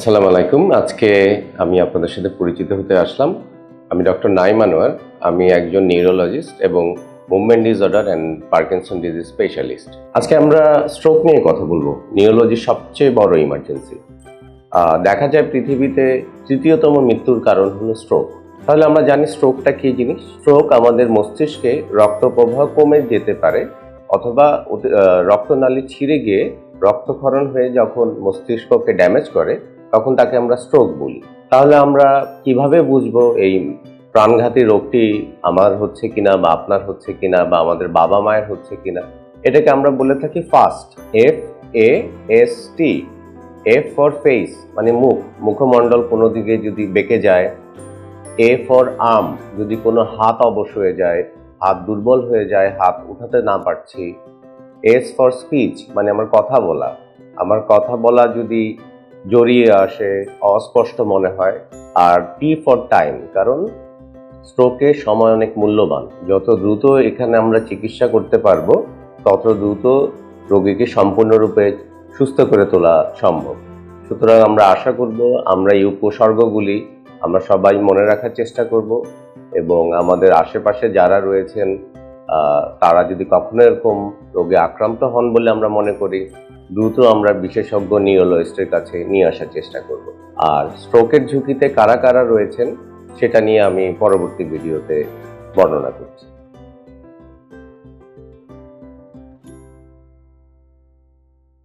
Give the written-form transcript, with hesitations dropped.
আসসালামু আলাইকুম। আজকে আমি আপনাদের সাথে পরিচিত হতে আসলাম। আমি ডক্টর নাইম আনোয়ার। আমি একজন নিউরোলজিস্ট এবং movement disorder and Parkinson disease specialist. আজকে আমরা স্ট্রোক নিয়ে কথা বলবো। নিউরোলজির সবচেয়ে বড় ইমার্জেন্সি। দেখা যায় পৃথিবীতে তৃতীয়তম মৃত্যুর কারণ হলো স্ট্রোক। তাহলে আমরা জানি স্ট্রোকটা কী জিনিস। স্ট্রোক আমাদের মস্তিষ্কে রক্ত প্রবাহ কমে যেতে পারে অথবা রক্তনালী ছিঁড়ে গিয়ে রক্তক্ষরণ হয়ে যখন মস্তিষ্ককে ড্যামেজ করে তখন তাকে আমরা স্ট্রোক বলি। তাহলে আমরা কিভাবে বুঝবো এই প্রাণঘাতী রোগটি আমার হচ্ছে কিনা বা আপনার হচ্ছে কিনা বা আমাদের বাবা মায়ের হচ্ছে কিনা? এটাকে আমরা বলে থাকি fast, FAST। F for face মানে মুখ, মুখমণ্ডল কোনো দিকে যদি বেঁকে যায়। এ ফর আর্ম, যদি কোনো হাত অবশ হয়ে যায়, হাত দুর্বল হয়ে যায়, হাত উঠাতে না পারছি। এস ফর স্পিচ মানে আমার কথা বলা যদি জড়িয়ে আসে, অস্পষ্ট মনে হয়। আর টি ফর টাইম, কারণ স্ট্রোকের সময় অনেক মূল্যবান। যত দ্রুত এখানে আমরা চিকিৎসা করতে পারবো তত দ্রুত রোগীকে সম্পূর্ণরূপে সুস্থ করে তোলা সম্ভব। সুতরাং আমরা আশা করব আমরা এই উপসর্গগুলি আমরা সবাই মনে রাখার চেষ্টা করব এবং আমাদের আশেপাশে যারা রয়েছেন তারা যদি কখনো এরকম রোগে আক্রান্ত হন বলে আমরা মনে করি, দ্রুত আমরা বিশেষজ্ঞ নিউরোলজিস্টের কাছে নিয়ে আসার চেষ্টা করব। আর স্ট্রোকের ঝুঁকিতে কারা কারা রয়েছেন সেটা নিয়ে আমি পরবর্তী ভিডিওতে বর্ণনা করছি।